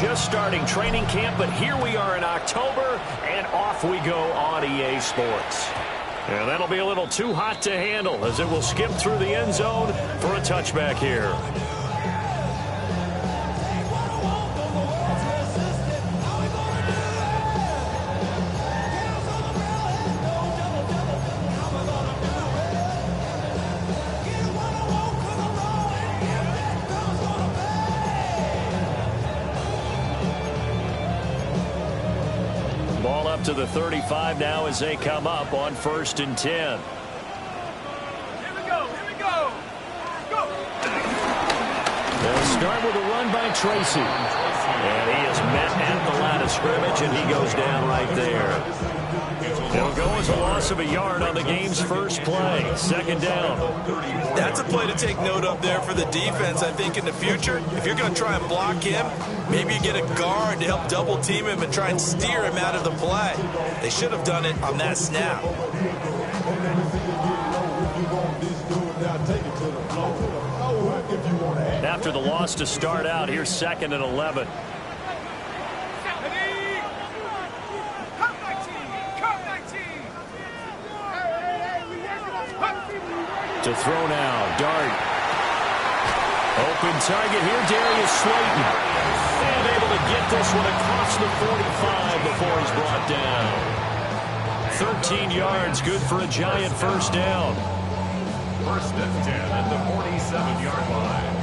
just starting training camp, but here we are in October, and off we go on EA Sports. And that'll be a little too hot to handle as it will skip through the end zone for a touchback here. Ball up to the 35 now as they come up on 1st and 10. Here we go. Go. They'll start with a run by Tracy. And he is met at the line of scrimmage, and he goes down right there. It'll go as a loss of a yard on the game's first play. 2nd down. That's a play to take note of there for the defense. I think in the future, if you're going to try and block him, maybe you get a guard to help double team him and try and steer him out of the play. They should have done it on that snap. After the loss to start out, here's 2nd and 11. To throw now, Dart. Open target here, Darius Slayton. And able to get this one across the 45 before he's brought down. 13 yards, good for a Giant first down. 1st and 10 at the 47-yard line.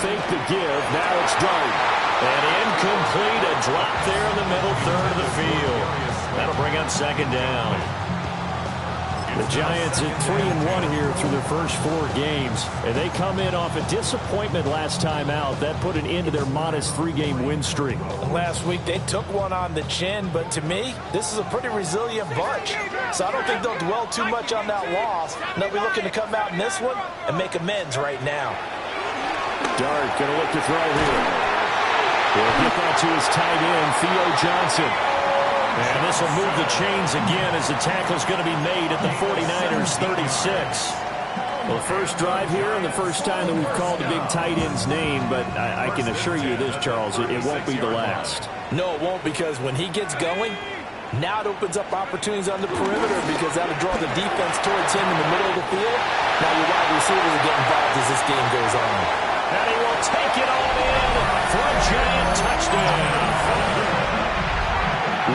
Fake the give. Now it's Dart. And incomplete. A drop there in the middle third of the field. That'll bring up 2nd down. The Giants at 3-1 here through their first 4 games. And they come in off a disappointment last time out. That put an end to their modest 3-game win streak. Last week they took one on the chin, but to me, this is a pretty resilient bunch. So I don't think they'll dwell too much on that loss. They'll be looking to come out in this one and make amends right now. Dart going to look to throw here. He'll get that to his tight end, Theo Johnson. And this will move the chains again as the tackle's going to be made at the 49ers 36. Well, the first drive here and the first time that we've called the big tight end's name, but I can assure you this, Charles, it won't be the last. No, it won't, because when he gets going, now it opens up opportunities on the perimeter because that'll draw the defense towards him in the middle of the field. Now your wide receivers will get involved as this game goes on. And he will take it all in for a Giant touchdown.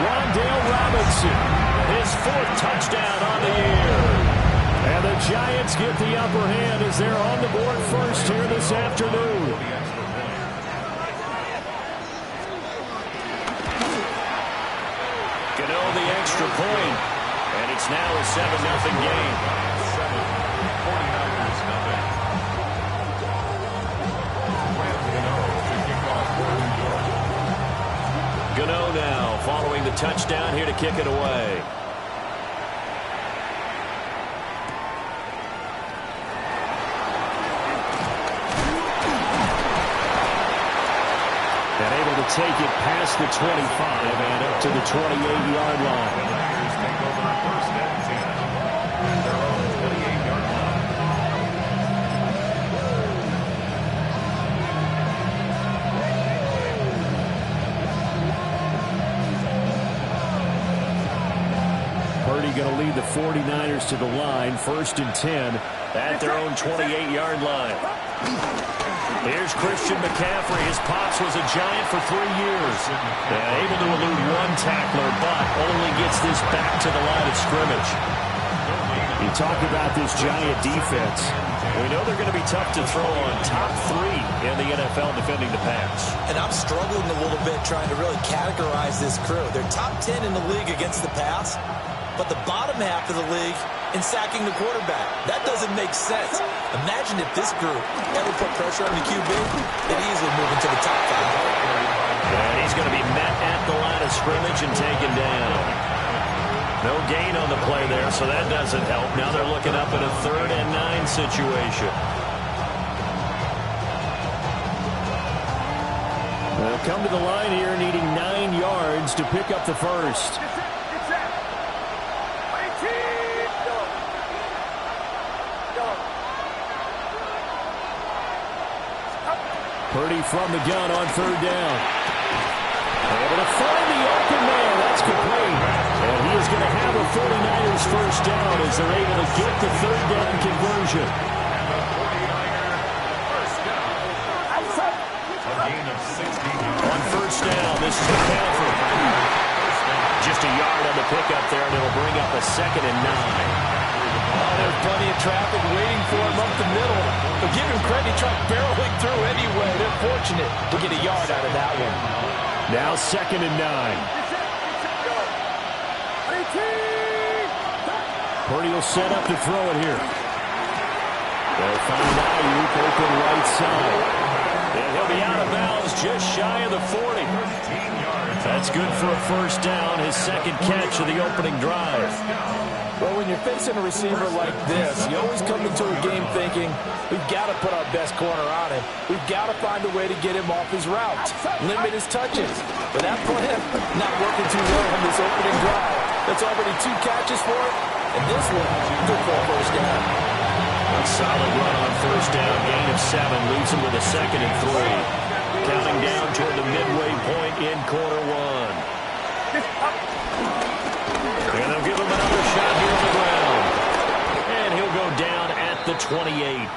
Wan'Dale Robinson, his 4th touchdown on the year. And the Giants get the upper hand as they're on the board first here this afternoon. Gano the extra point, and it's now a 7-0 game. Gano now following the touchdown here to kick it away. And able to take it past the 25 and up to the 28-yard line. Niners take over 1st and 10 at their own 28-yard line. Purdy going to lead the 49ers to the line. 1st and 10 at their own 28-yard line. Here's Christian McCaffrey. His pops was a Giant for 3 years. Able to elude one tackler, but only gets this back to the line of scrimmage. You talk about this Giant defense. We know they're going to be tough to throw on. Top 3 in the NFL defending the pass. And I'm struggling a little bit trying to really categorize this crew. They're top 10 in the league against the pass, but the bottom half of the league in sacking the quarterback. That doesn't make sense. Imagine if this group ever put pressure on the QB, they'd easily move into the top 5. And he's going to be met at the line of scrimmage and taken down. No gain on the play there, so that doesn't help. Now they're looking up at a 3rd and 9 situation. They'll come to the line here needing 9 yards to pick up the first. Purdy from the gun on 3rd down. Able to find the open man. That's complete. And he is going to have a 49ers first down as they're able to get the 3rd down conversion. On 1st down, this is McCaffrey. Just a yard on the pickup there, and it'll bring up a 2nd and 9. There's plenty of traffic waiting for him up the middle. But give him credit, he tried barreling through anyway. They're fortunate to get a yard out of that one. Now 2nd and 9. Purdy will set up to throw it here. They'll find Ayuk open right side. And he'll be out of bounds just shy of the 40. That's good for a first down, his 2nd catch of the opening drive. Well, when you're facing a receiver like this, you always come into a game thinking, we've got to put our best corner on him. We've got to find a way to get him off his routes, limit his touches. But that plan not working too well on this opening drive. That's already 2 catches for it, and this one, good for a first down. A solid run on 1st down, gain of 7, leaves him with a 2nd and 3. Counting down toward the midway point in quarter 1. And they'll give him another shot here on the ground. And he'll go down at the 28.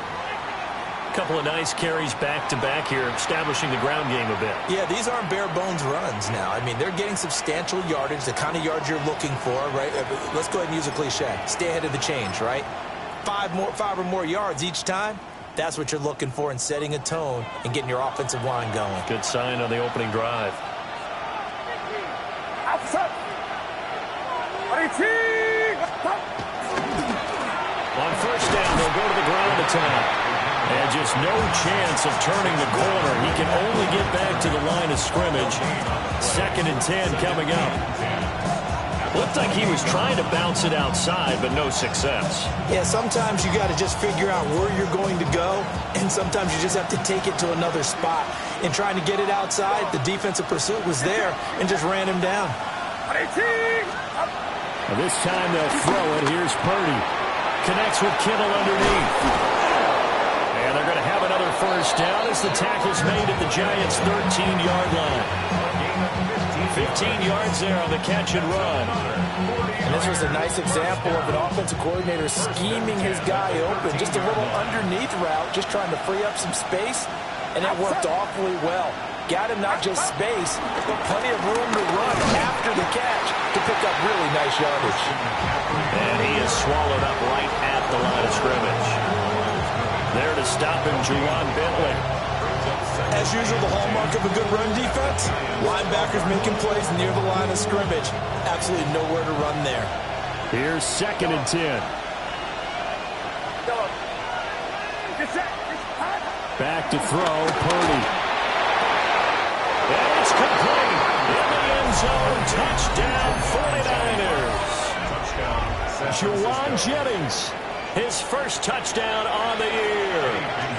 Couple of nice carries back-to-back here, establishing the ground game a bit. Yeah, these aren't bare-bones runs now. I mean, they're getting substantial yardage, the kind of yards you're looking for, right? Let's go ahead and use a cliche. Stay ahead of the change, right? 5 or more yards each time. That's what you're looking for in setting a tone and getting your offensive line going. Good sign on the opening drive. On 1st down, they'll go to the ground attack. And just no chance of turning the corner. He can only get back to the line of scrimmage. 2nd and 10 coming up. Looked like he was trying to bounce it outside, but no success. Yeah, sometimes you got to just figure out where you're going to go, and sometimes you just have to take it to another spot. In trying to get it outside, the defensive pursuit was there and just ran him down. Well, this time they'll throw it. Here's Purdy. Connects with Kittle underneath. And they're going to have another first down as the tackle's made at the Giants' 13-yard line. 15 yards there on the catch and run. And this was a nice example of an offensive coordinator scheming his guy open. Just a little underneath route, just trying to free up some space, and it worked awfully well. Got him not just space, but plenty of room to run after the catch to pick up really nice yardage. And he is swallowed up right at the line of scrimmage. There to stop him, Juwan Bentley. As usual, the hallmark of a good run defense, linebackers making plays near the line of scrimmage. Absolutely nowhere to run there. Here's 2nd and 10. Back to throw, Purdy. And it's complete. In the end zone, touchdown 49ers. Juwan Jennings, his first touchdown on the year.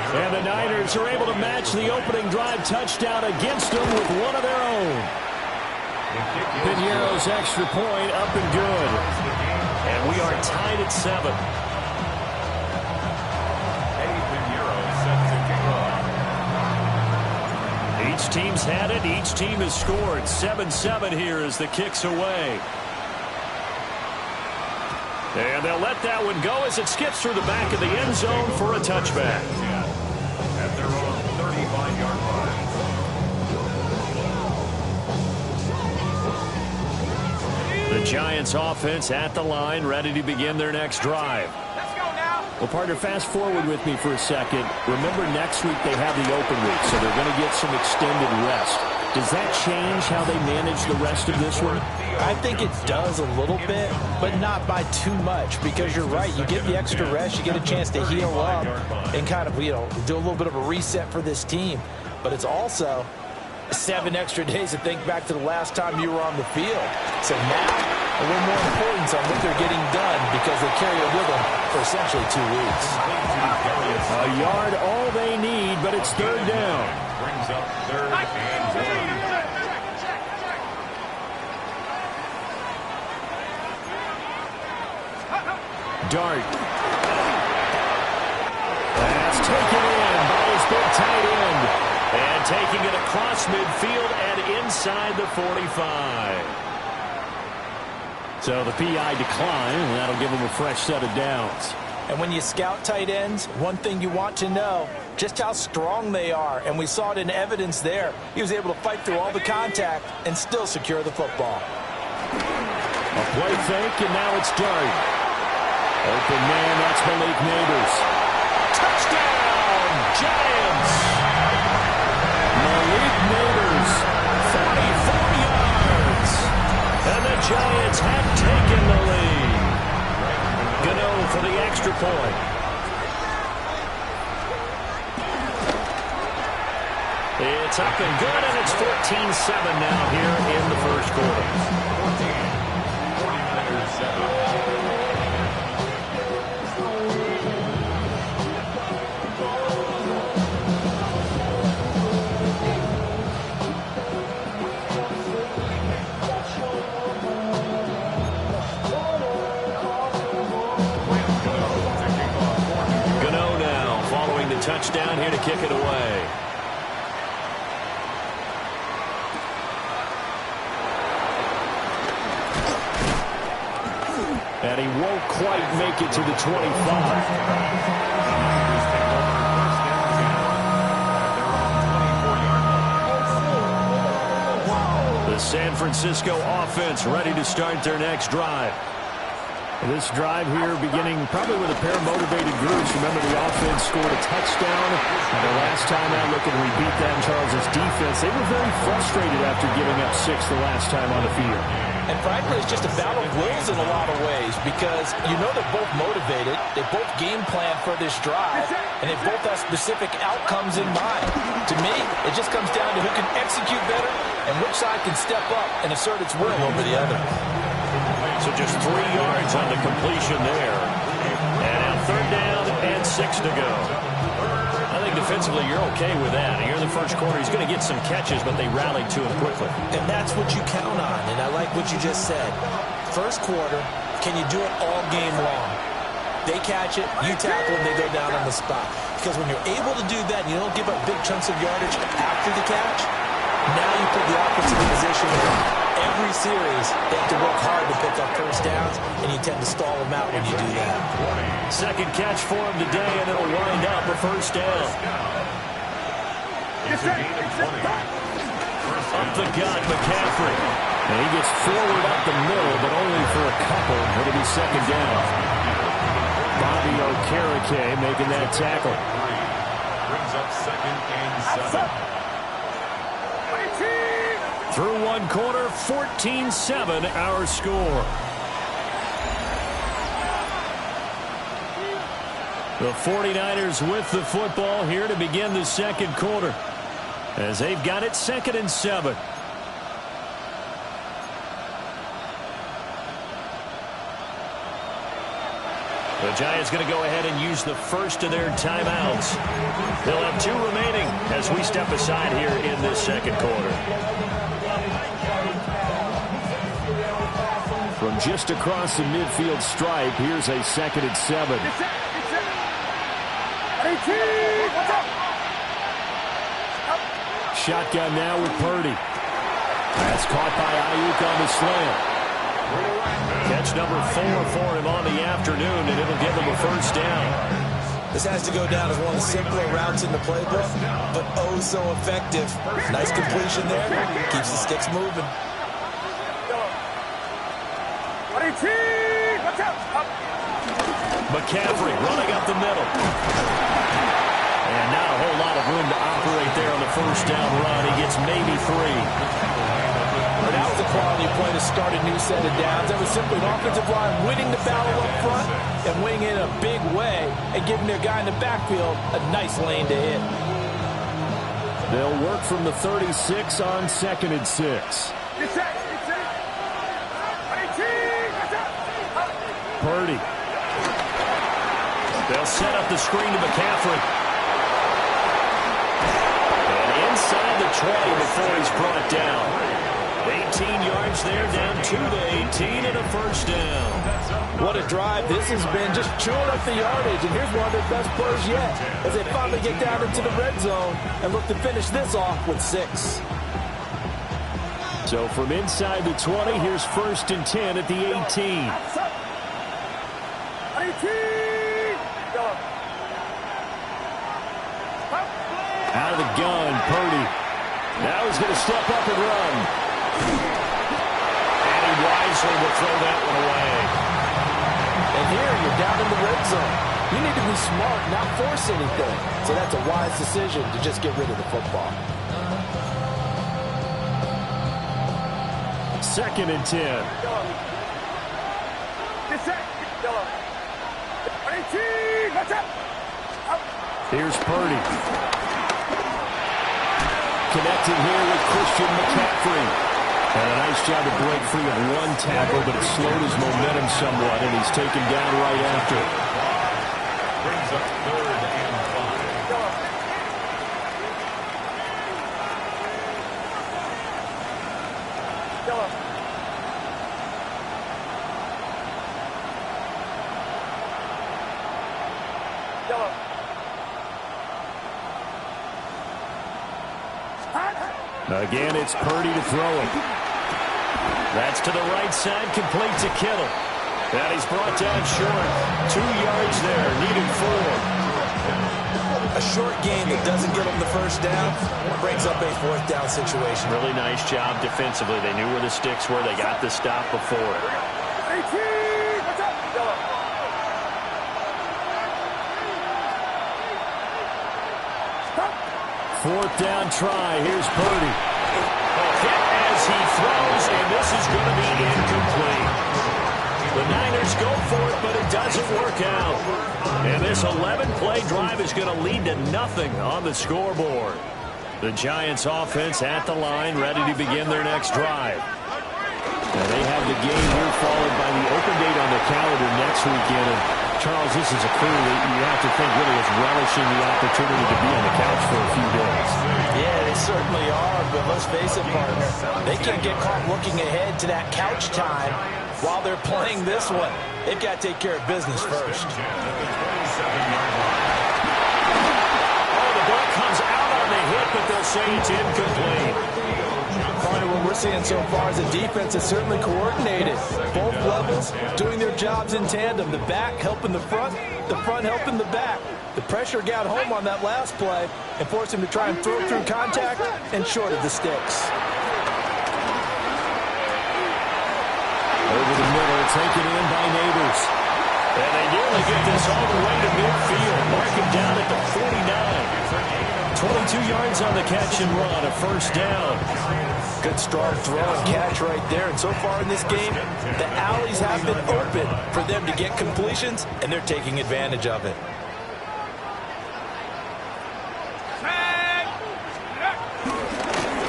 And the Niners are able to match the opening drive touchdown against them with one of their own. Piñeiro's extra point up and good. And we are tied at 7. Each team's had it. Each team has scored. 7-7 here as the kick's away. And they'll let that one go as it skips through the back of the end zone for a touchback. At their own 35-yard line. The Giants offense at the line, ready to begin their next drive. Let's go now. Well, partner, fast forward with me for a second. Remember, next week they have the open week, so they're going to get some extended rest. Does that change how they manage the rest of this one? I think it does a little bit, but not by too much, because you're right. You get the extra rest, you get a chance to heal up and kind of, do a little bit of a reset for this team. But it's also 7 extra days to think back to the last time you were on the field. So now a little more importance on what they're getting done because they carry it with them for essentially 2 weeks. A yard, all they need, but it's third down. Brings up third and 1. Dart. That's taken in by his big tight end. And taking it across midfield and inside the 45. So the PI decline, and that'll give him a fresh set of downs. And when you scout tight ends, one thing you want to know, just how strong they are. And we saw it in evidence there. He was able to fight through all the contact and still secure the football. A play fake, and now it's Dart. Open man, that's Malik Neighbors. Touchdown, Giants! Malik Neighbors, 44 yards. And the Giants have taken the lead. Gano for the extra point. It's up and good, and it's 14-7 now here in the first quarter. 49ers 7. Touchdown here to kick it away. And he won't quite make it to the 25. The San Francisco offense ready to start their next drive. This drive here beginning probably with a pair of motivated groups. Remember, the offense scored a touchdown. The last time out looking to repeat that in Charles' defense, they were very frustrated after giving up 6 the last time on the field. And frankly, it's just a battle of wills in a lot of ways because you know they're both motivated, they both game plan for this drive, and they both have specific outcomes in mind. To me, it just comes down to who can execute better and which side can step up and assert its will over the other. So just 3 yards on the completion there. And now third down and 6 to go. I think defensively you're okay with that. Here in the first quarter, he's going to get some catches, but they rallied to him quickly. And that's what you count on, and I like what you just said. First quarter, can you do it all game long? They catch it, you tackle them, they go down on the spot. Because when you're able to do that and you don't give up big chunks of yardage after the catch, now you put the offense in a position where every series, they have to work hard to pick up first downs, and you tend to stall them out when you do that. Second catch for him today, and it'll wind up a first down. Up the gut, McCaffrey. And he gets forward up the middle, but only for a couple. It'll be second down. Bobby Okereke making that tackle. Brings up second and 7. Through one quarter, 14-7 our score. The 49ers with the football here to begin the second quarter as they've got it 2nd and 7. The Giants going to go ahead and use the first of their timeouts. They'll have 2 remaining as we step aside here in this second quarter. From just across the midfield stripe, here's a 2nd and 7. Shotgun now with Purdy. That's caught by Ayuk on the slant. Catch number 4 for him on the afternoon, and it'll give him a first down. This has to go down as one of the simpler routes in the playbook, but oh so effective. Nice completion there. Keeps the sticks moving. McCaffrey running up the middle. And not a whole lot of room to operate there on the first down run. He gets maybe 3. But that was a quality play to start a new set of downs. That was simply an offensive line winning the battle up front and winning it in a big way and giving their guy in the backfield a nice lane to hit. They'll work from the 36 on 2nd and 6. Purdy. They'll set up the screen to McCaffrey. And inside the 20 before he's brought down. 18 yards there, down to the 18 and a first down. What a drive this has been, just chewing up the yardage. And here's one of their best plays yet as they finally get down into the red zone and look to finish this off with 6. So from inside the 20, here's 1st and 10 at the 18. Out of the gun, Purdy. Now he's going to step up and run. And he wisely will throw that one away. And here you're down in the red zone. You need to be smart, not force anything. So that's a wise decision to just get rid of the football. 2nd and 10. Here's Purdy. Connecting here with Christian McCaffrey. And a nice job to break free of one tackle, but it slowed his momentum somewhat, and he's taken down right after. Brings up 3rd and 5. Again, it's Purdy to throw it. That's to the right side, complete to Kittle. And he's brought down short. 2 yards there, needed 4. A short gain that doesn't get him the first down brings up a 4th down situation. Really nice job defensively. They knew where the sticks were. They got the stop before it. 4th down try. Here's Purdy. Hit as he throws, and this is going to be incomplete. The Niners go for it, but it doesn't work out. And this 11-play drive is going to lead to nothing on the scoreboard. The Giants offense at the line, ready to begin their next drive. Now they have the game here followed by the open date on the calendar next weekend. And Charles, this is a crew that you have to think really is relishing the opportunity to be on the couch for a few days. Yeah, they certainly are, but let's face it, partner. They can't get caught looking ahead to that couch time while they're playing this one. They've got to take care of business first. Oh, the ball comes out on the hit, but they'll say it's incomplete. Partner, what we're seeing so far is the defense is certainly coordinated. Both levels doing their jobs in tandem. The back helping the front helping the back. The pressure got home on that last play and forced him to try and throw through contact and short of the sticks. Over the middle, taken in by Neighbors. And they nearly get this all the way to midfield. Mark him down at the 49. 22 yards on the catch and run, a first down. Good strong throw and catch right there. And so far in this game, the alleys have been open for them to get completions, and they're taking advantage of it.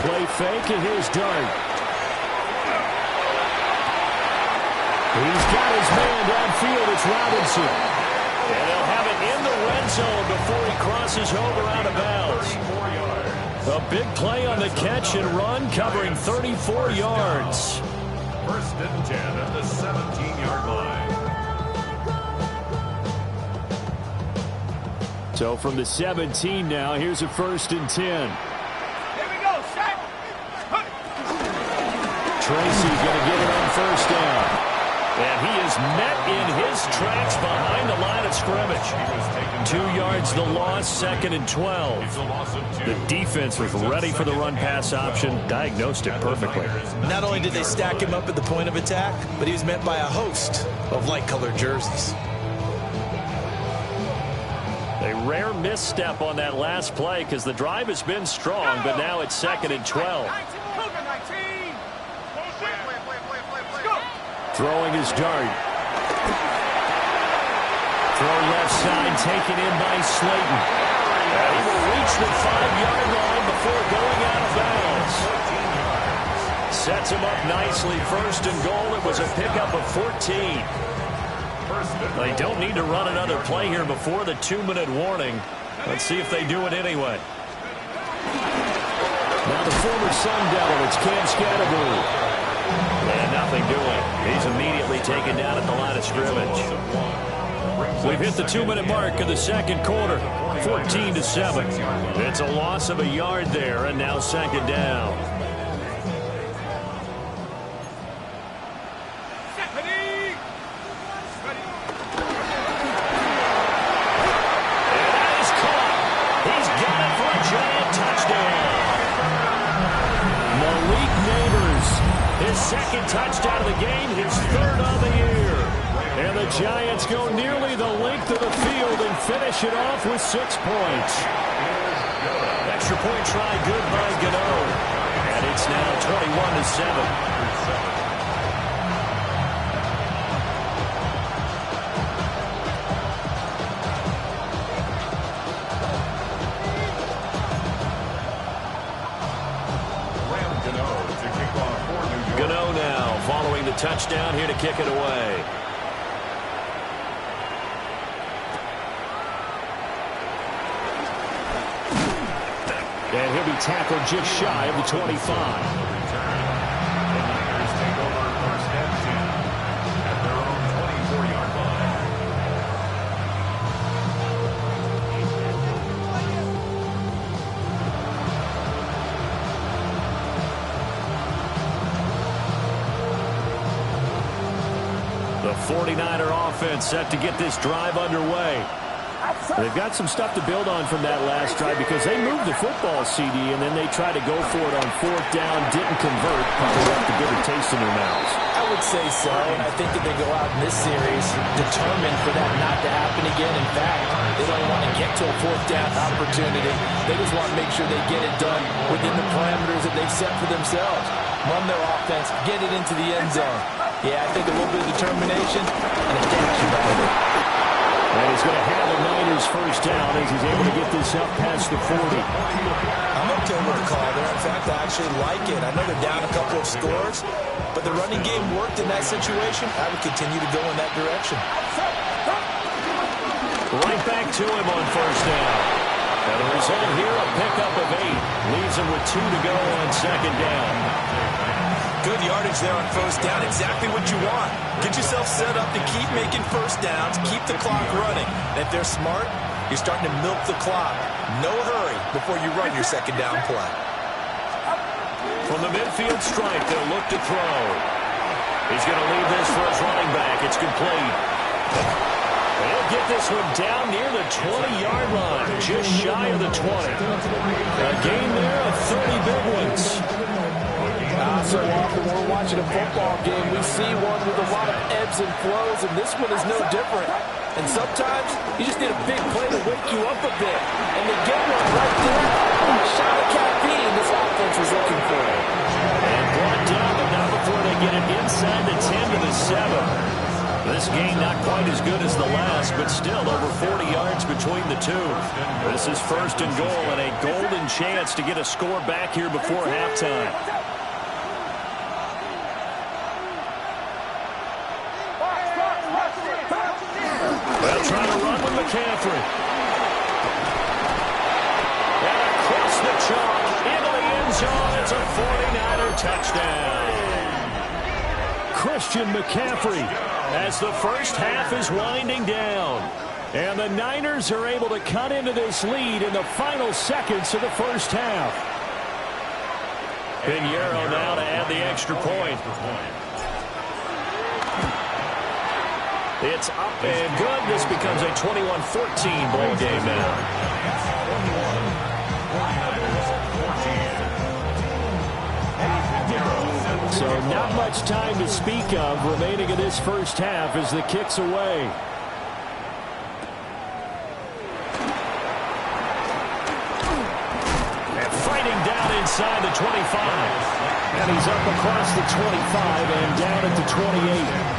Play fake, and here's Dart. He's got his man downfield. It's Robinson. And they'll have it in the red zone before he crosses over out of bounds. A big play on the catch and run, covering 34 yards. 1st and 10 at the 17-yard line. So from the 17 now, here's a 1st and 10. Here we go, set. Tracy's going to get it on 1st down. And he is met in his tracks behind the line of scrimmage. 2 yards the loss, 2nd and 12. The defense was ready for the run-pass option, diagnosed it perfectly. Not only did they stack him up at the point of attack, but he was met by a host of light-colored jerseys. A rare misstep on that last play because the drive has been strong, but now it's 2nd and 12. Throwing his Dart. Throw left side, taken in by Slayton. And he will reach the 5-yard line before going out of bounds. Sets him up nicely. 1st and goal. It was a pickup of 14. First and They don't need to run another play here before the 2-minute warning. Let's see if they do it anyway. Now the former Sun Devil, it's Cam Scattergood. And nothing doing. He's immediately taken down at the line of scrimmage. We've hit the 2-minute mark of the second quarter, 14-7. It's a loss of a yard there, and now second down. Second touchdown of the game, his third on the year. And the Giants go nearly the length of the field and finish it off with 6 points. Extra point try good by Gano. And it's now 21-7. Gano now following the touchdown here to kick it away. And he'll be tackled just shy of the 25. The Niners take over first and 10 at their own 24-yard line. The 49er offense set to get this drive underway. They've got some stuff to build on from that last drive because they moved the football, CD, and then they tried to go for it on fourth down, didn't convert, probably left a bitter taste in their mouths. I would say so, and I think that they go out in this series determined for that not to happen again. In fact, they don't want to get to a fourth down opportunity. They just want to make sure they get it done within the parameters that they've set for themselves. Run their offense, get it into the end zone. Yeah, I think a little bit of determination and a dash about it. And he's going to have the Niners first down as he's able to get this up past the 40. I'm okay with the call there. In fact, I actually like it. I know they're down a couple of scores, but the running game worked in that situation. I would continue to go in that direction. Right back to him on first down. And the result here, a pickup of 8. Leaves him with 2 to go on second down. Good yardage there on first down. Exactly what you want. Get yourself set up to keep making first downs, keep the clock running. And if they're smart, you're starting to milk the clock. No hurry before you run your second down play. From the midfield stripe, they'll look to throw. He's going to leave this for his running back. It's complete. He'll get this one down near the 20-yard line, just shy of the 20. A gain there of 30 big ones. So often we're watching a football game, we see one with a lot of ebbs and flows, and this one is no different. And sometimes you just need a big play to wake you up a bit. And they get one right there. A shot of caffeine this offense was looking for. And brought down, but not before they get it inside the 10 to the 7. This game not quite as good as the last, but still over 40 yards between the two. This is first and goal and a golden chance to get a score back here before halftime. They'll try to run with McCaffrey. And across the chalk, into the end zone. It's a 49er touchdown. Christian McCaffrey as the first half is winding down. And the Niners are able to cut into this lead in the final seconds of the first half. Pinheiro now to add the extra point. It's up and good. This becomes a 21-14 ball game now. So not much time to speak of remaining in this first half as the kick's away. And fighting down inside the 25. And he's up across the 25 and down at the 28.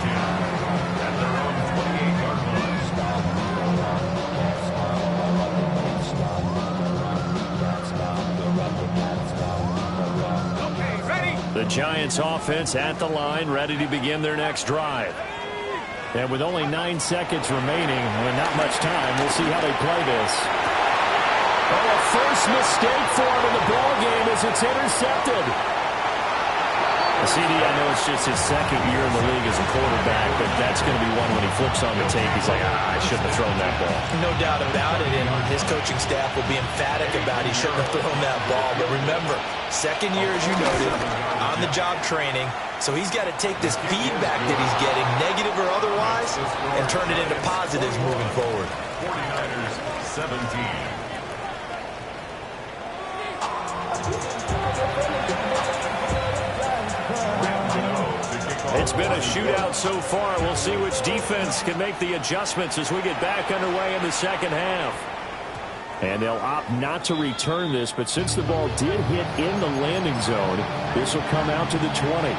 The Giants offense at the line, ready to begin their next drive. And with only 9 seconds remaining, and not much time, we'll see how they play this. Oh, a first mistake for him in the ball game as it's intercepted. CD, I know it's just his second year in the league as a quarterback, but that's going to be one when he flips on the tape. He's like, I shouldn't have thrown that ball. No doubt about it, and his coaching staff will be emphatic about he shouldn't have thrown that ball. But remember, second year, as you noted, on-the-job training, so he's got to take this feedback that he's getting, negative or otherwise, and turn it into positives moving forward. 49ers 17. It's been a shootout so far. We'll see which defense can make the adjustments as we get back underway in the second half. And they'll opt not to return this, but since the ball did hit in the landing zone, this will come out to the 20.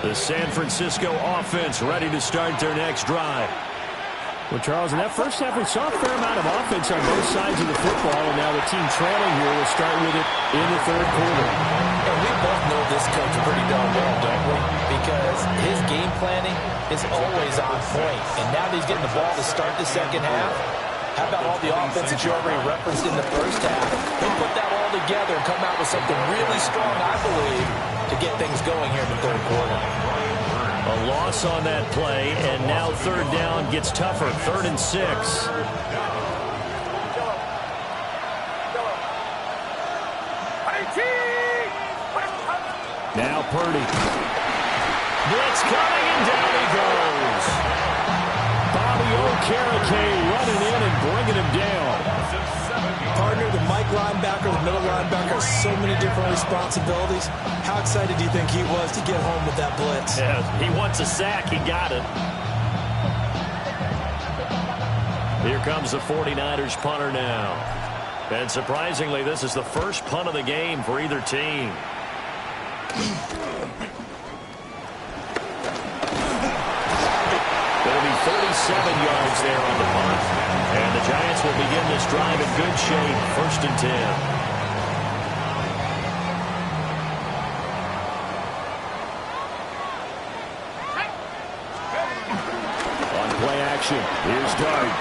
The San Francisco offense ready to start their next drive. Well, Charles, in that first half, we saw a fair amount of offense on both sides of the football, and now the team trailing here will start with it in the third quarter. And we both know this coach pretty darn well, don't we? Because his game planning is always on point. And now that he's getting the ball to start the second half, how about all the offense that you already referenced in the first half? He'll put that all together and come out with something really strong, I believe, to get things going here in the third quarter. A loss on that play, and now third down gets tougher. 3rd and 6. Now Purdy. Blitz coming, and down he goes. Bobby Okereke running in and bringing him down. Partner, the Mike linebacker, the middle linebacker, so many different responsibilities. How excited do you think he was to get home with that blitz? Yeah, he wants a sack. He got it. Here comes the 49ers punter now. And surprisingly, this is the first punt of the game for either team. It'll be 37 yards there on the punt. And the Giants will begin this drive in good shape. 1st and 10. On play action, here's Dart.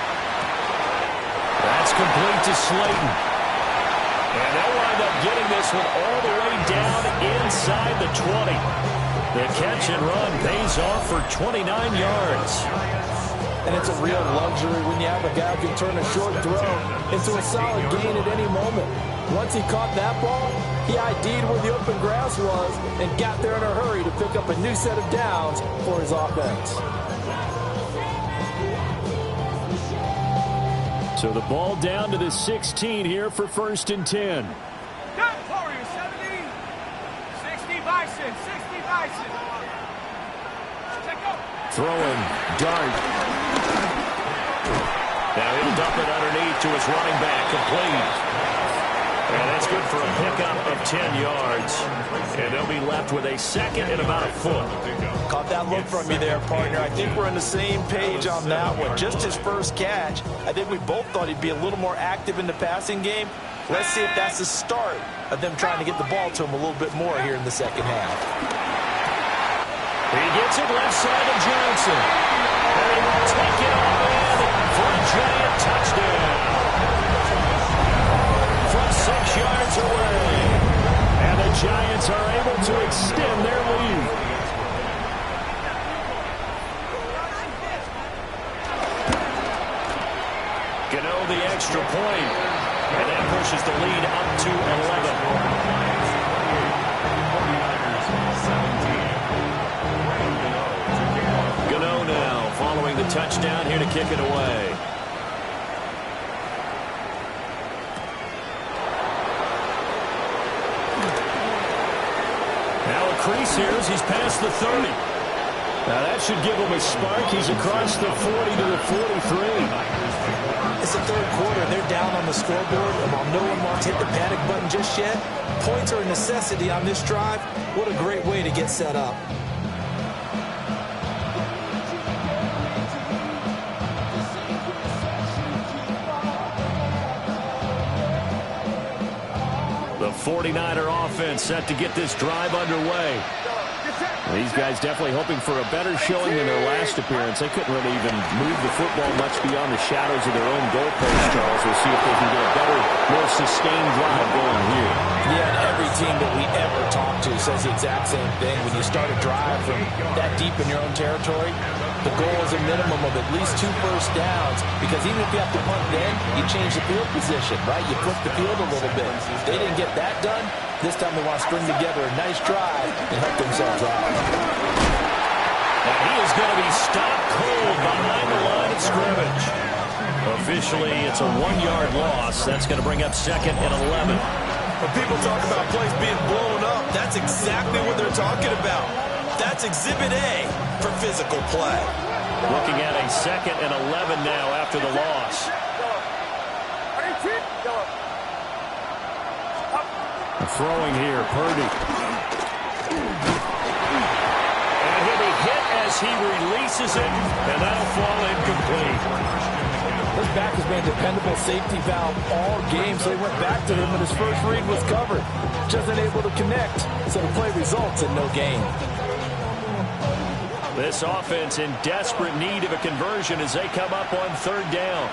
That's complete to Slayton. And they'll wind up getting this one all the way down inside the 20. The catch and run pays off for 29 yards. And it's a real luxury when you have a guy who can turn a short throw into a solid gain at any moment. Once he caught that ball, he ID'd where the open grass was and got there in a hurry to pick up a new set of downs for his offense. So the ball down to the 16 here for 1st and 10. Down Warriors, 70. 60 Bison, 60 Bison. Check out. Throwing, Dart. Now he'll dump it underneath to his running back, complete. And that's good for a pickup of 10 yards. And they'll be left with a second and about a foot. Caught that look from you there, partner. I think we're on the same page on that one. Just his first catch. I think we both thought he'd be a little more active in the passing game. Let's see if that's the start of them trying to get the ball to him a little bit more here in the second half. He gets it left side of Johnson. And he will take it all in for a giant touchdown. From 6 yards away. And the Giants are able to extend their lead. Gano the extra point. And that pushes the lead up to 11. Gano now following the touchdown here to kick it away. Now a crease here as he's past the 30. Now that should give him a spark. He's across the 40 to the 43. It's the third quarter. They're down on the scoreboard, and while no one wants to hit the panic button just yet, points are a necessity on this drive. What a great way to get set up. The 49er offense set to get this drive underway. These guys definitely hoping for a better showing than their last appearance. They couldn't really even move the football much beyond the shadows of their own goalpost, Charles. We'll see if they can get a better, more sustained drive going here. Yeah, and every team that we ever talk to says the exact same thing. When you start a drive from that deep in your own territory, the goal is a minimum of at least 2 first downs, because even if you have to punt then, you change the field position, right? You flip the field a little bit. They didn't get that done. This time they want to string together a nice drive and help themselves out. And he is going to be stopped cold behind the line of scrimmage. Officially, it's a 1-yard loss. That's going to bring up 2nd and 11. When people talk about plays being blown up, that's exactly what they're talking about. That's Exhibit A for physical play. Looking at a 2nd and 11 now after the loss. Throwing here, Purdy. And he'll be hit as he releases it, and that'll fall incomplete. This back has been a dependable safety valve all game, so he went back to him, and his first read was covered. Just unable to connect, so the play results in no gain. This offense in desperate need of a conversion as they come up on 3rd down.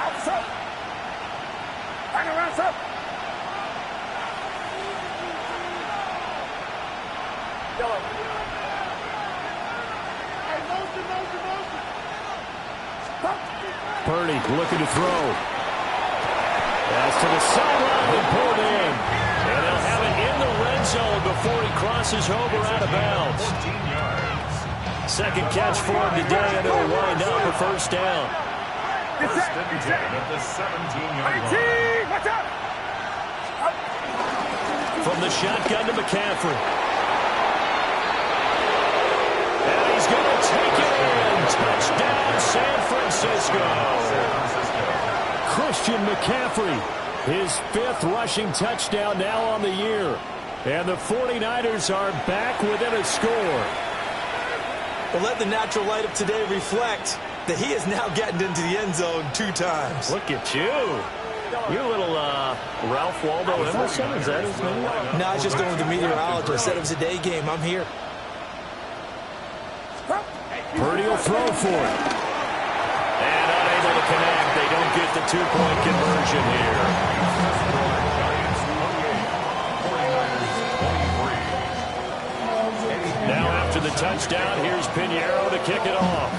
Purdy looking to throw. Pass to the sideline and pulled in. And they'll have it in the red zone before he crosses over out of bounds. 2nd catch for him today, and it'll wind up a first down. First and 10 at the 17-yard line. From the shotgun to McCaffrey. And he's going to take it in. Touchdown, San Francisco. Christian McCaffrey, his 5th rushing touchdown now on the year. And the 49ers are back within a score. Well, let the natural light of today reflect that he is now getting into the end zone 2 times. Look at you. You're a little Ralph Waldo Emerson, is that his name? No, I was just going with the meteorologist. Said it was a day game. I'm here. Purdy will throw for it. And unable to connect. They don't get the 2-point conversion here. Now after the touchdown, here's Pinheiro to kick it off.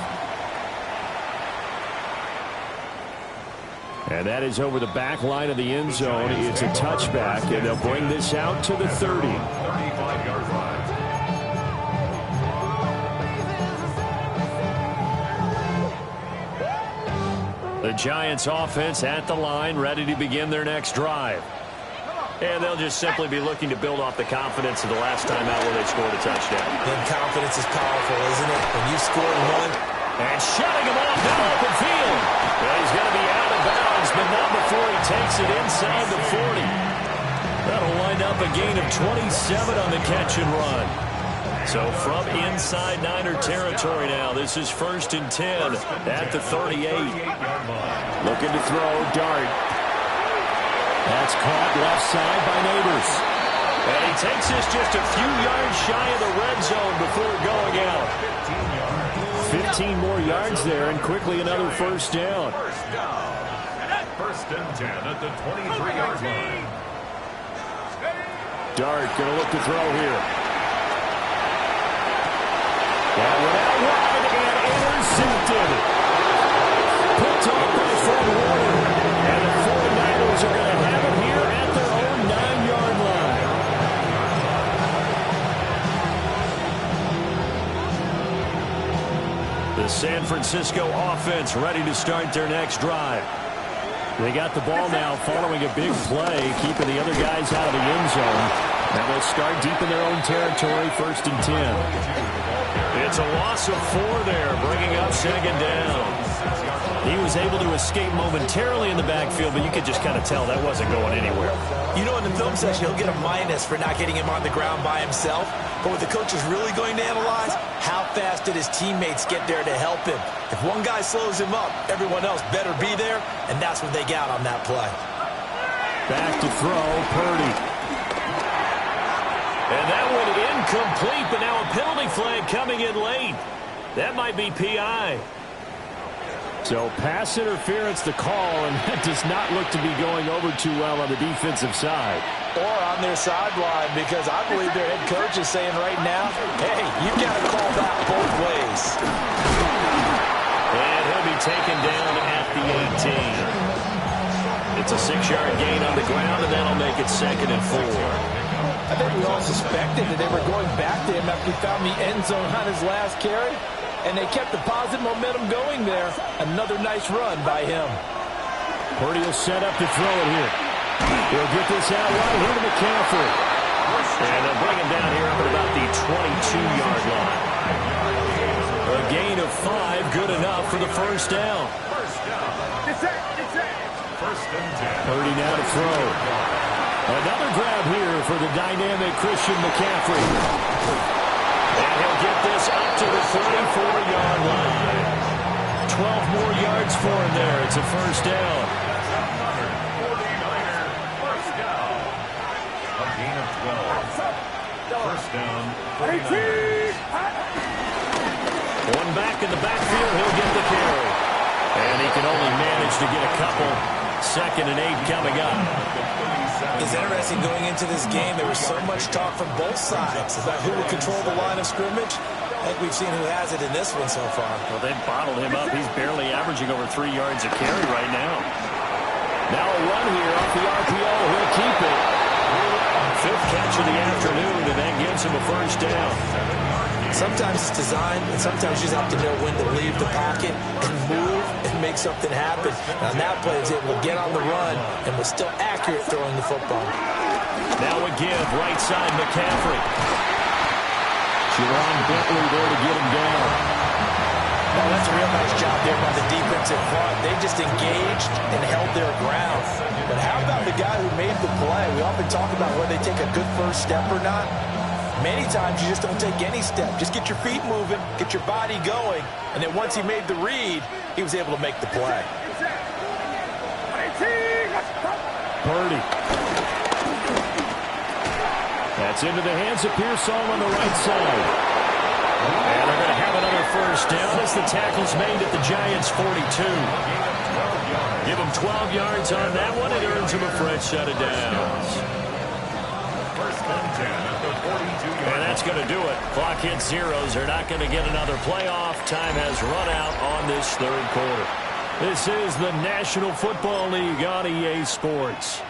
And that is over the back line of the end zone. It's a touchback, and they'll bring this out to the 30. 35-yard line. The Giants offense at the line, ready to begin their next drive. And they'll just simply be looking to build off the confidence of the last time out where they scored a touchdown. Then confidence is powerful, isn't it? When you score one. And shutting him off down open field. Well, he's going to be out of bounds, but not before he takes it inside the 40. That'll wind up a gain of 27 on the catch and run. So from inside Niner territory now, this is 1st and 10 at the 38. Looking to throw, Dart. That's caught left side by Neighbors. And he takes this just a few yards shy of the red zone before going out. 15 more yards there, and quickly another first down. First and 10 at the 23-yard line. Dart going to look to throw here. That went out wide and intercepted. Picked off by Fred Warner. And the 49ers are going to have it here at their own 9-yard line. The San Francisco offense ready to start their next drive. They got the ball now following a big play, keeping the other guys out of the end zone. Now they'll start deep in their own territory, 1st and 10. It's a loss of 4 there, bringing up 2nd down. He was able to escape momentarily in the backfield, but you could just kind of tell that wasn't going anywhere. You know, in the film session, he'll get a minus for not getting him on the ground by himself. But what the coach is really going to analyze, how fast did his teammates get there to help him? If one guy slows him up, everyone else better be there, and that's what they got on that play. Back to throw, Purdy. And that one incomplete, but now a penalty flag coming in late. That might be PI. So pass interference to call, and that does not look to be going over too well on the defensive side. Or on their sideline, because I believe their head coach is saying right now, hey, you've got to call that both ways. And he'll be taken down at the 18. It's a 6-yard gain on the ground, and that'll make it 2nd and 4. I think we all suspected that they were going back to him after he found the end zone on his last carry, and they kept the positive momentum going there. Another nice run by him. Purdy will set up to throw it here. He'll get this out right here to McCaffrey. And they'll bring him down here up at about the 22-yard line. A gain of 5, good enough for the first down. Purdy now to throw. Another grab here for the dynamic Christian McCaffrey. And he'll get this up to the 34-yard line. 12 more yards for him there. It's a first down. A gain of 12. First down, 49. One back in the backfield, he'll get the carry. And he can only manage to get a couple. 2nd and 8 coming up. It's interesting going into this game. There was so much talk from both sides about who would control the line of scrimmage. I think we've seen who has it in this one so far. Well, they've bottled him up. He's barely averaging over 3 yards a carry right now. Now a run here off the RPO. He'll keep it. 5th catch of the afternoon, and that gives him a first down. Sometimes it's designed, and sometimes you just have to know when to leave the pocket and move and make something happen. And on that play, he was able to get on the run and was still accurate throwing the football. Now a give, right side McCaffrey. Jerron Bentley there to get him down. Well, that's a real nice job there by the defensive front. They just engaged and held their ground. But how about the guy who made the play? We often talk about whether they take a good first step or not. Many times you just don't take any step. Just get your feet moving, get your body going, and then once he made the read, he was able to make the play. Purdy. That's into the hands of Pearsall on the right side. And they're going to have another first down as the tackle's made at the Giants' 42. Give him 12 yards on that one. It earns him a fresh set of downs. And that's going to do it. Clock hits zeros. They're not going to get another playoff. Time has run out on this 3rd quarter. This is the National Football League on EA Sports.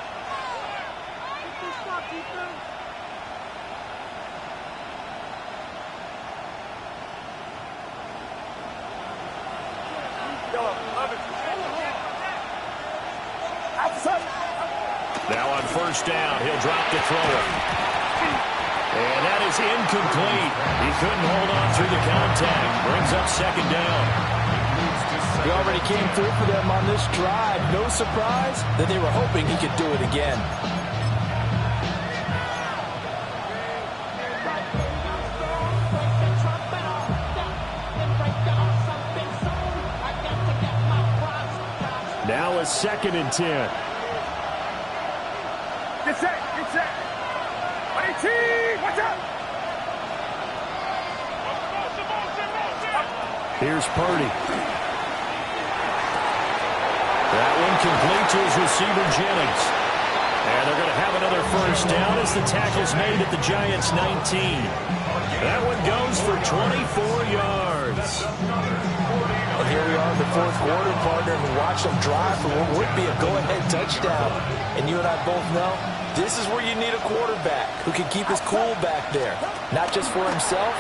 Now on first down, he'll drop the throw. And that is incomplete. He couldn't hold on through the contact. Brings up 2nd down. He already came through for them on this drive. No surprise that they were hoping he could do it again. Now a 2nd and 10. Get set, get set. 18, watch out. Here's Purdy. That one complete to his receiver, Jennings. And they're going to have another first down as the tackle's made at the Giants' 19. That one goes for 24 yards. And here we are in the 4th quarter, partner, and watch them drive for what would be a go-ahead touchdown. And you and I both know this is where you need a quarterback who can keep his cool back there. Not just for himself,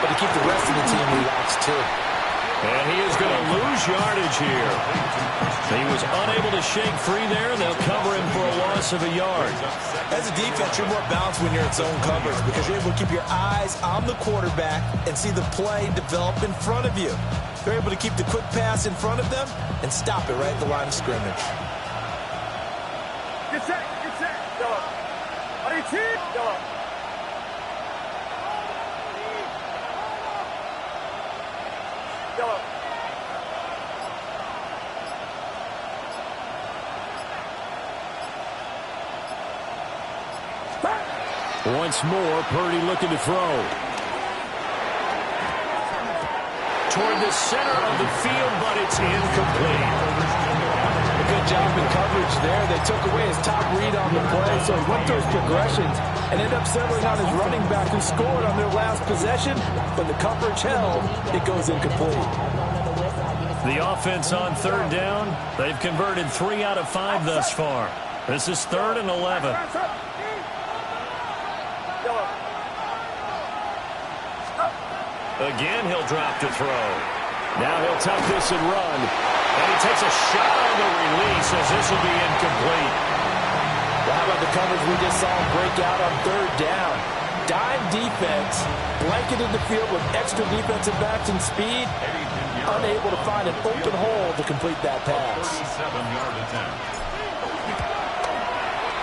but to keep the rest of the team relaxed too. And he is going to lose yardage here. He was unable to shake free there. They'll cover him for a loss of a yard. As a defense, you're more balanced when you're in zone coverage because you're able to keep your eyes on the quarterback and see the play develop in front of you. You're able to keep the quick pass in front of them and stop it right at the line of scrimmage. Get set, get set. Yellow. 18, yellow. Yellow. Once more, Purdy looking to throw. Toward the center of the field, but it's incomplete. A good job in coverage there. They took away his top read on the play, so he went through his progressions and ended up settling on his running back who scored on their last possession. But the coverage held, it goes incomplete. The offense on third down, they've converted 3 out of 5 thus far. This is 3rd and 11. Again, he'll drop to throw. Now he'll tuck this and run. And he takes a shot on the release as this will be incomplete. Well, how about the coverage we just saw him break out on third down? Dime defense, blanketed the field with extra defensive backs and speed, unable to find an open hole to complete that pass. 37-yard attempt.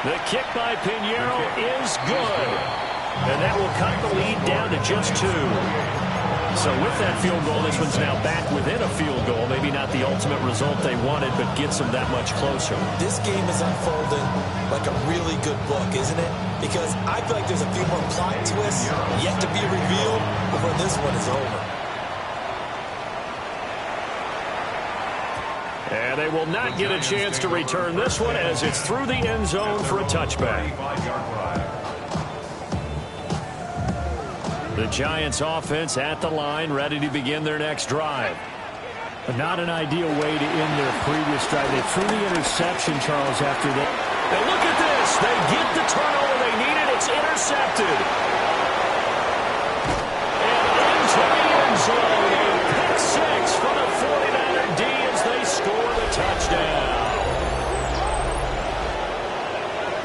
The kick by Pinheiro is good. And that will cut the lead down to just 2. So with that field goal, this one's now back within a field goal. Maybe not the ultimate result they wanted, but gets them that much closer. This game is unfolding like a really good book, isn't it? Because I feel like there's a few more plot twists yet to be revealed before this one is over. And they will not get a chance to return this one as it's through the end zone for a touchback. The Giants offense at the line, ready to begin their next drive. But not an ideal way to end their previous drive. They threw the interception, Charles, after that. And look at this. They get the turnover they needed. It's intercepted. And into the end zone. A pick 6 for the 49er D as they score the touchdown.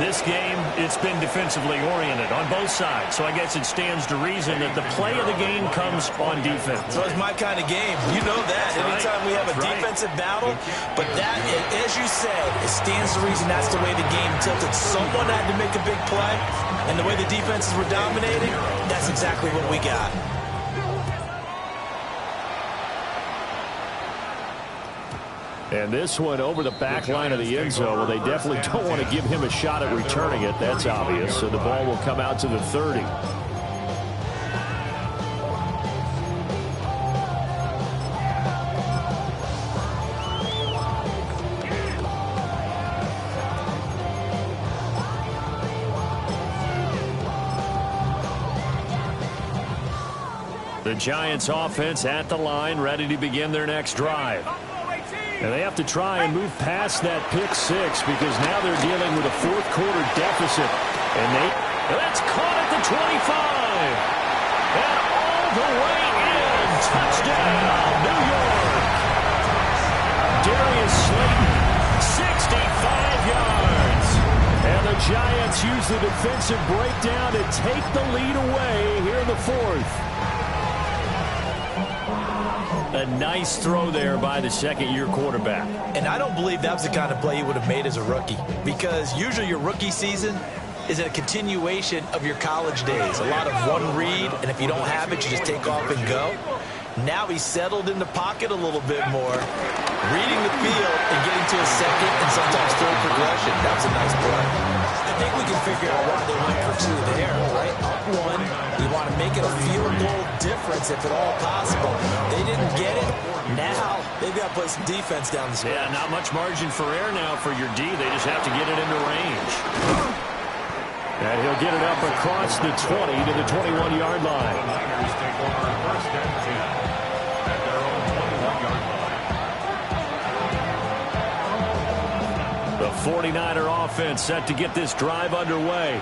This game, it's been defensively oriented on both sides, so I guess it stands to reason that the play of the game comes on defense. So it's my kind of game. You know that. Anytime we have a defensive battle, but that, as you said, it stands to reason that's the way the game tilted. Someone had to make a big play, and the way the defenses were dominating, that's exactly what we got. And this one over the back line of the end zone. Well, they definitely don't want to give him a shot at returning it. That's obvious. So the ball will come out to the 30. The Giants offense at the line, ready to begin their next drive. And they have to try and move past that pick 6 because now they're dealing with a fourth quarter deficit. And that's caught at the 25. And all the way in. Touchdown, New York. Darius Slayton, 65 yards. And the Giants use the defensive breakdown to take the lead away here in the 4th. A nice throw there by the second-year quarterback. And I don't believe that was the kind of play he would have made as a rookie, because usually your rookie season is a continuation of your college days. A lot of one read, and if you don't have it, you just take off and go. Now he's settled in the pocket a little bit more, reading the field and getting to a second and sometimes third progression. That was a nice play. I think we can figure out why they went for 2 there, right? Up 1, you want to make it a field goal difference if at all possible. They didn't get it. Now they've got to play some defense down the stretch. Yeah, not much margin for error now for your D. They just have to get it into range. And he'll get it up across the 20 to the 21-yard line. Niners take over 1st and 10 at their own 21-yard line. The 49er offense set to get this drive underway.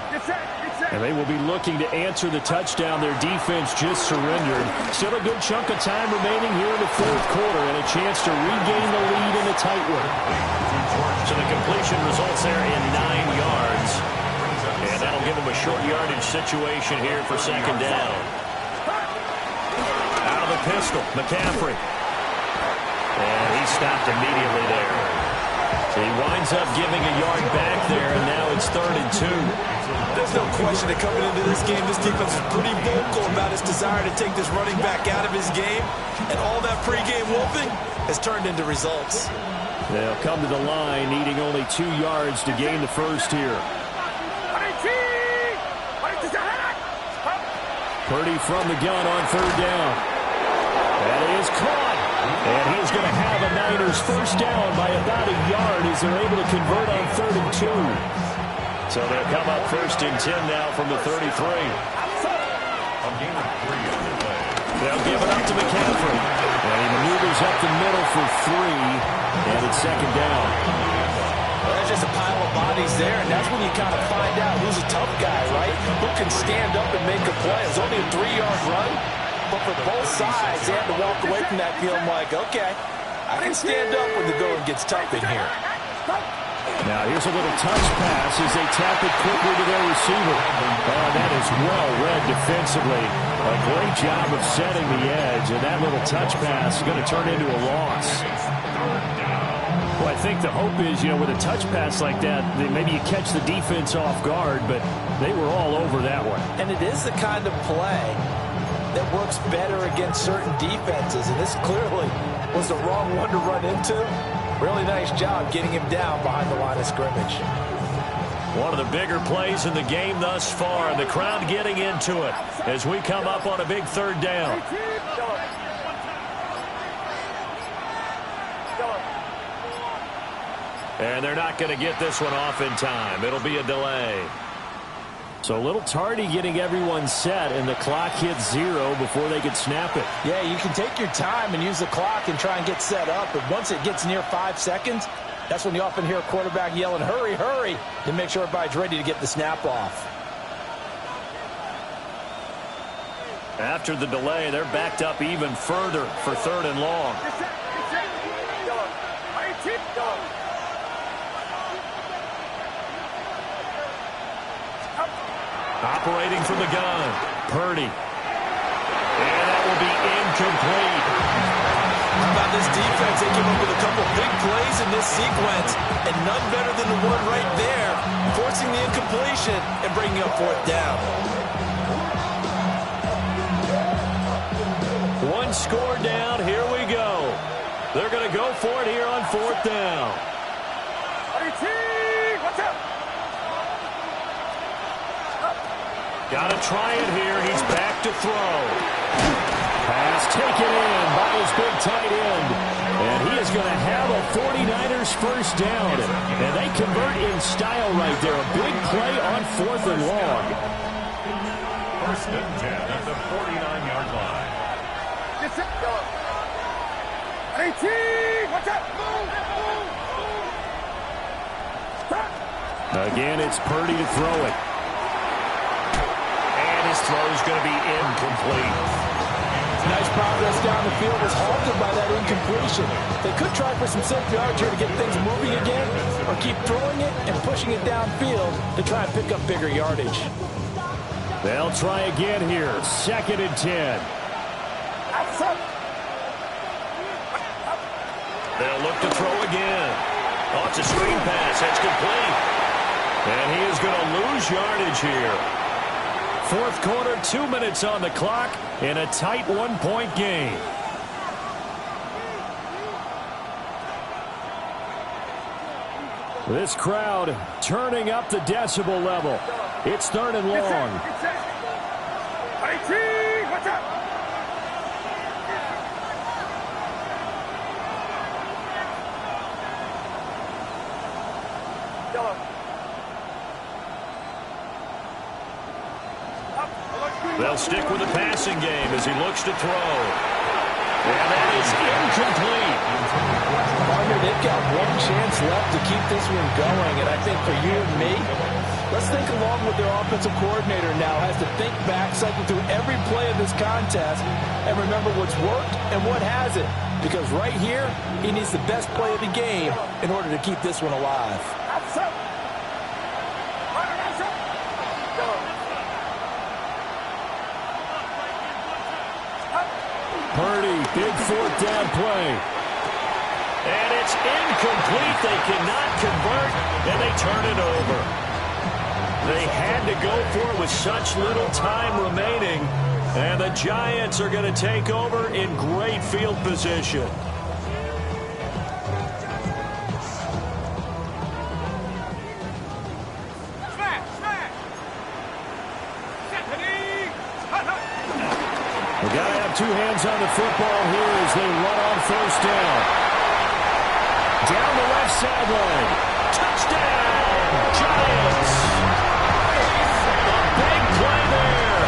And they will be looking to answer the touchdown their defense just surrendered. Still a good chunk of time remaining here in the 4th quarter and a chance to regain the lead in a tight one. So the completion results there in 9 yards. And that'll give them a short yardage situation here for 2nd down. Out of the pistol, McCaffrey. And he stopped immediately there. So he winds up giving a yard back there, and now it's 3rd and 2. There's no question that coming into this game, this defense is pretty vocal about its desire to take this running back out of his game. And all that pregame whooping has turned into results. They'll come to the line, needing only 2 yards to gain the first here. Purdy from the gun on third down. That is caught. And he's going to have a Niners first down by about a yard as they're able to convert on 3rd and 2. So they'll come up 1st and 10 now from the 33. They'll give it up to McCaffrey. And he maneuvers up the middle for 3. And it's 2nd down. Well, there's just a pile of bodies there, and that's when you kind of find out who's a tough guy, right? Who can stand up and make a play. It's only a 3-yard run, but for both sides, they had to walk away from that feeling like, okay, I can stand up when the going gets tough in here. Now here's a little touch pass as they tap it quickly to their receiver. Oh, that is well read defensively. A great job of setting the edge, and that little touch pass is going to turn into a loss. Well, I think the hope is, with a touch pass like that, maybe you catch the defense off guard, but they were all over that one. And it is the kind of play that works better against certain defenses, and this clearly was the wrong one to run into. Really nice job getting him down behind the line of scrimmage. One of the bigger plays in the game thus far, and the crowd getting into it as we come up on a big 3rd down. And they're not going to get this one off in time. It'll be a delay. So a little tardy getting everyone set, and the clock hits 0 before they could snap it. Yeah, you can take your time and use the clock and try and get set up, but once it gets near 5 seconds, that's when you often hear a quarterback yelling, hurry, hurry, to make sure everybody's ready to get the snap off. After the delay, they're backed up even further for 3rd and long. Operating from the gun, Purdy. And that will be incomplete. How about this defense? They came up with a couple big plays in this sequence, and none better than the one right there, forcing the incompletion and bringing up 4th down. One score down, here we go. They're going to go for it here on 4th down. Got to try it here. He's back to throw. Pass taken in by his big tight end. And he is going to have a 49ers first down. And they convert in style right there. A big play on 4th and long. 1st and 10 at the 49-yard line. Again, it's Purdy to throw it. His throw is going to be incomplete. Nice progress down the field was halted by that incompletion. They could try for some safe yards here to get things moving again, or keep throwing it and pushing it downfield to try and pick up bigger yardage. They'll try again here. 2nd and 10. They'll look to throw again. Oh, it's a screen pass. That's complete. And he is going to lose yardage here. 4th quarter, 2 minutes on the clock in a tight 1-point game. This crowd turning up the decibel level. It's 3rd and long. They'll stick with the passing game as he looks to throw. And that is incomplete. Partner, they've got one chance left to keep this one going, and I think for you and me, let's think along with their offensive coordinator now has to think back, cycle through every play of this contest, and remember what's worked and what hasn't. Because right here, he needs the best play of the game in order to keep this one alive. Purdy, big 4th down play. And it's incomplete. They cannot convert, and they turn it over. They had to go for it with such little time remaining, and the Giants are going to take over in great field position. We got to have two hands on the football here as they run on first down. Down the left sideline. Touchdown, Giants. A big play there.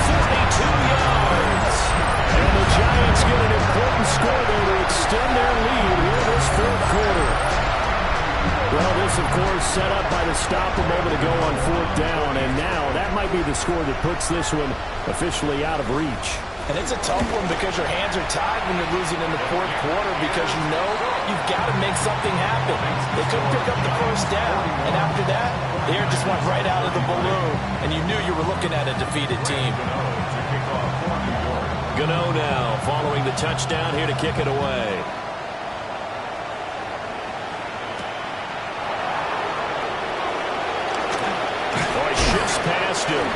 42 yards. And the Giants get an important score there to extend their lead here this fourth quarter. Well, this, of course, set up by the stop a moment ago on fourth down, and now that might be the score that puts this one officially out of reach. And it's a tough one because your hands are tied when you're losing in the fourth quarter because you know you've got to make something happen. They couldn't pick up the first down, and after that, the air just went right out of the balloon, and you knew you were looking at a defeated team. Gano now following the touchdown here to kick it away. Shifts past him.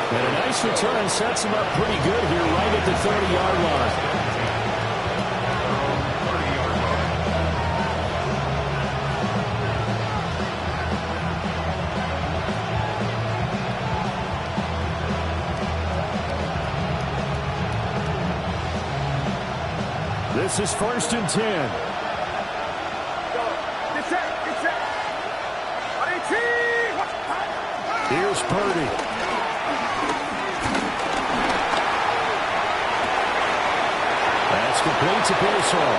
And a nice return sets him up pretty good here right at the 30-yard line. This is 1st and 10. Here's Purdy. That's complete to Pearsall.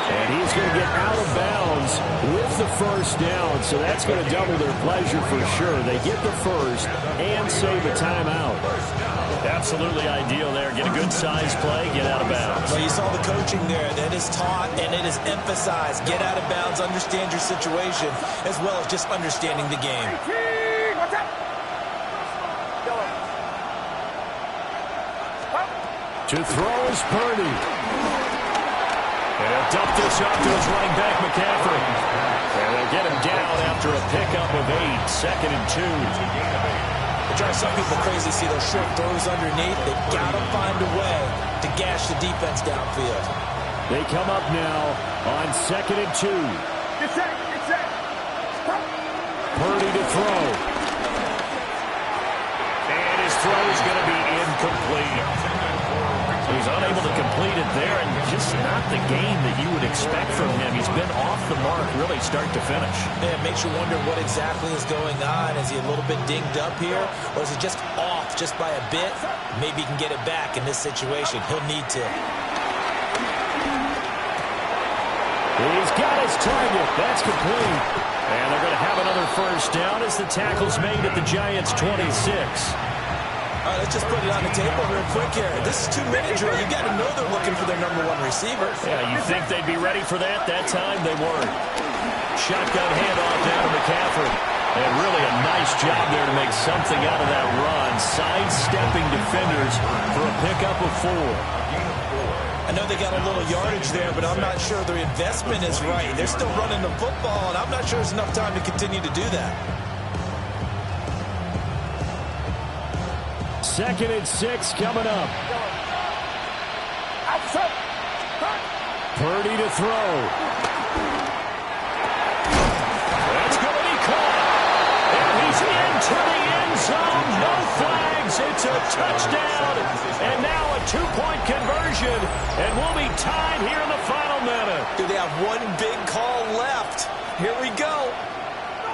And he's going to get out of bounds with the first down, so that's going to double their pleasure for sure. They get the first and save a timeout. Absolutely ideal there. Get a good size play, get out of bounds. Well, you saw the coaching there. That is taught and it is emphasized. Get out of bounds, understand your situation, as well as just understanding the game. To throw is Purdy. And he'll dump this off to his running back, McCaffrey. And they'll get him down after a pickup of 8, 2nd and 2. It drives some people crazy to see those short throws underneath. They've got to find a way to gash the defense downfield. They come up now on 2nd and 2. Purdy to throw. And his throw is going to be incomplete. He's unable to complete it there, and just not the game that you would expect from him. He's been off the mark really start to finish. Yeah, it makes you wonder what exactly is going on. Is he a little bit dinged up here, or is he just off just by a bit? Maybe he can get it back in this situation. He'll need to. He's got his target. That's complete. And they're going to have another first down as the tackle's made at the Giants' 26. All right, let's just put it on the table real quick here. This is 2-minute drill. You got to know they're looking for their #1 receiver. Yeah, you think they'd be ready for that? That time they weren't. Shotgun handoff down to McCaffrey. And really a nice job there to make something out of that run. Sidestepping defenders for a pickup of 4. I know they got a little yardage there, but I'm not sure their investment is right. They're still running the football, and I'm not sure there's enough time to continue to do that. 2nd and 6 coming up. Purdy to throw. That's going to be caught. And he's into the end zone. No flags. It's a touchdown. And now a 2-point conversion. And we'll be tied here in the final minute. Do they have one big call left? Here we go.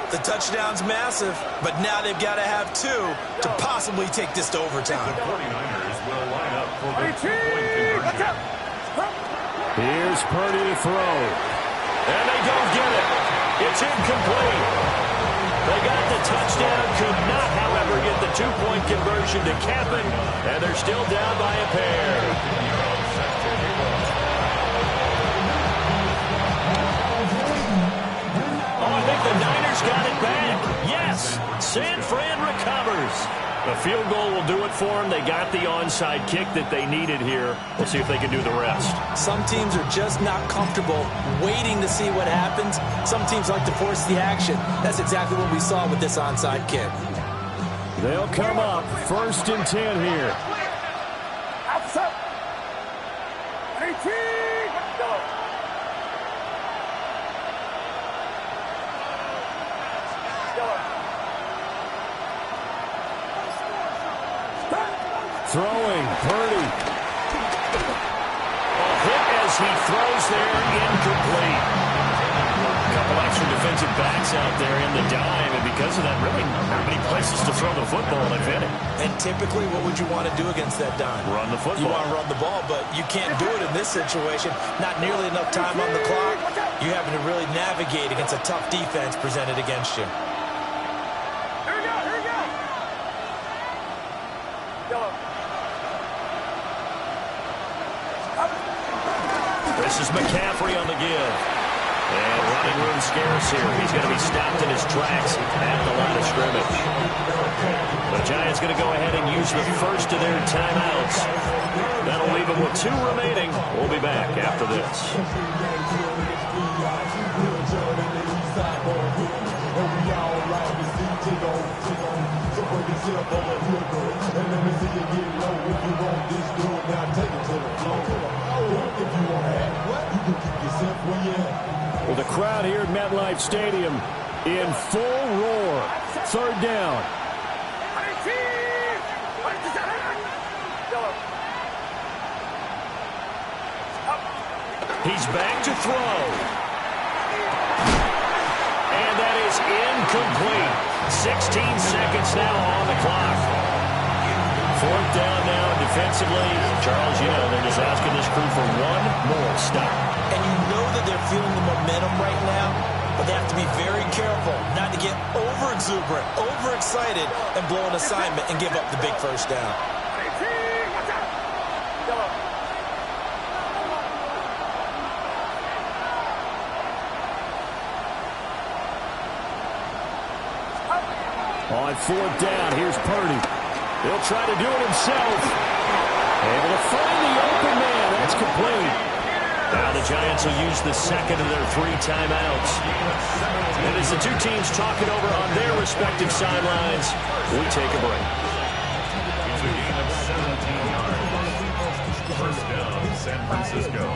The touchdown's massive, but now they've got to have 2 to possibly take this to overtime. The 49ers will line up for the 2-point conversion. Here's Purdy to throw. And they don't get it. It's incomplete. They got the touchdown, could not, however, get the 2-point conversion to cap it, and they're still down by a pair. I think the Niners got it back. Yes, San Fran recovers. A field goal will do it for them. They got the onside kick that they needed here. We'll see if they can do the rest. Some teams are just not comfortable waiting to see what happens. Some teams like to force the action. That's exactly what we saw with this onside kick. They'll come up 1st and 10 here. Throwing, Purdy. A hit as he throws there, incomplete. A couple extra defensive backs out there in the dime, and because of that, really not many places to throw the football, if any. And typically, what would you want to do against that dime? Run the football. You want to run the ball, but you can't do it in this situation. Not nearly enough time on the clock. You're having to really navigate against a tough defense presented against you. Here we go, here we go. Yellow. This is McCaffrey on the give. And running room scarce here. He's going to be stopped in his tracks at the line of scrimmage. The Giants going to go ahead and use the first of their timeouts. That'll leave them with 2 remaining. We'll be back after this. Well, the crowd here at MetLife Stadium in full roar. 3rd down. He's back to throw. And that is incomplete. 16 seconds now on the clock. 4th down now defensively. Charles, you know, they're just asking this crew for one more stop. And you know that they're feeling the momentum right now, but they have to be very careful not to get over-exuberant, overexcited, and blow an assignment and give up the big first down. On 4th down, here's Purdy. He'll try to do it himself. Able to find the open man. That's complete. Now the Giants will use the second of their 3 timeouts. And as the 2 teams talk it over on their respective sidelines, we take a break. It's a gain of 17 yards. First down, San Francisco.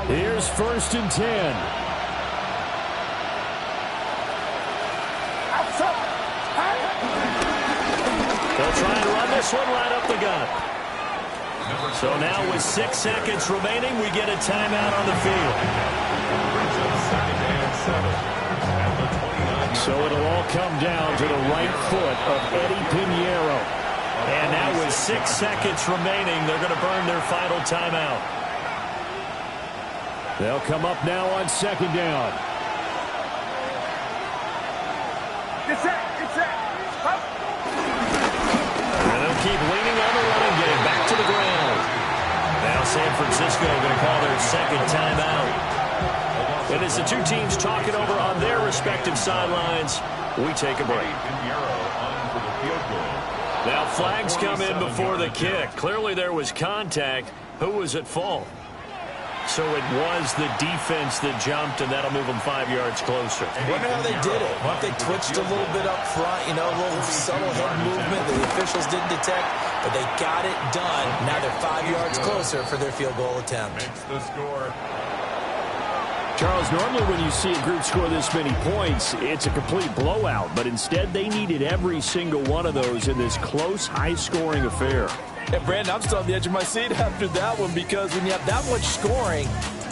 Here's 1st and 10. They'll try and run this one right up the gut. So now with 6 seconds remaining, we get a timeout on the field. So it'll all come down to the right foot of Eddie Pinheiro. And now with 6 seconds remaining, they're going to burn their final timeout. They'll come up now on 2nd down. Get set, get set. Up. And they'll keep leaning on the running game back to the ground. Now San Francisco going to call their 2nd timeout. And as the 2 teams talk it over on their respective sidelines, we take a break. Now flags come in before the kick. Clearly there was contact. Who was at fault? So it was the defense that jumped, and that'll move them 5 yards closer. Wonder how they did it. What if they twitched a little bit up front, you know, a little subtle head movement that the officials didn't detect, but they got it done. Now they're 5 yards closer for their field goal attempt. Makes the score. Charles, normally when you see a group score this many points, it's a complete blowout, but instead they needed every single one of those in this close, high-scoring affair. Yeah, Brandon, I'm still on the edge of my seat after that one, because when you have that much scoring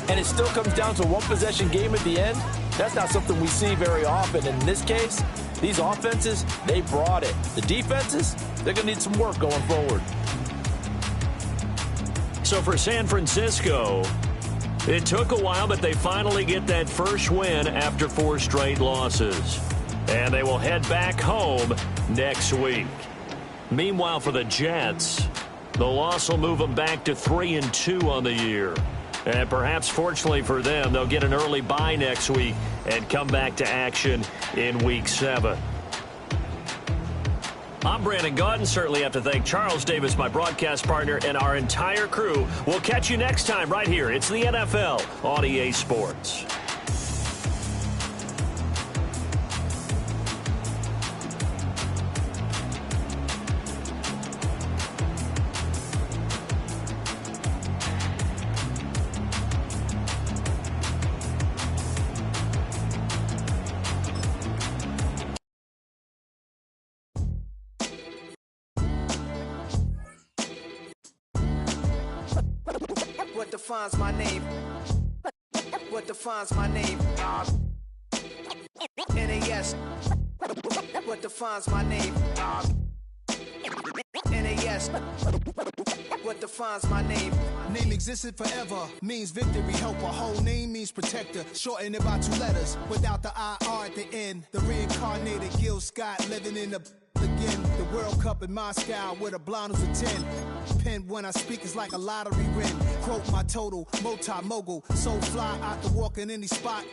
and it still comes down to a one-possession game at the end, that's not something we see very often. And in this case, these offenses, they brought it. The defenses, they're going to need some work going forward. So for San Francisco, it took a while, but they finally get that first win after 4 straight losses. And they will head back home next week. Meanwhile, for the Jets, the loss will move them back to 3-2 on the year. And perhaps fortunately for them, they'll get an early bye next week and come back to action in Week 7. I'm Brandon Gaudin. Certainly have to thank Charles Davis, my broadcast partner, and our entire crew. We'll catch you next time right here. It's the NFL on EA Sports. What defines my name? What defines my name? NAS. What defines my name? NAS. What defines my name? Name existed forever, means victory, helper. Whole name means protector, shortened it by 2 letters, without the IR at the end. The reincarnated Gil Scott living in the again. The World Cup in Moscow with a blonde who's a 10. Pen when I speak is like a lottery win. Quote my total, multi-mogul, so fly out to walk in any spot.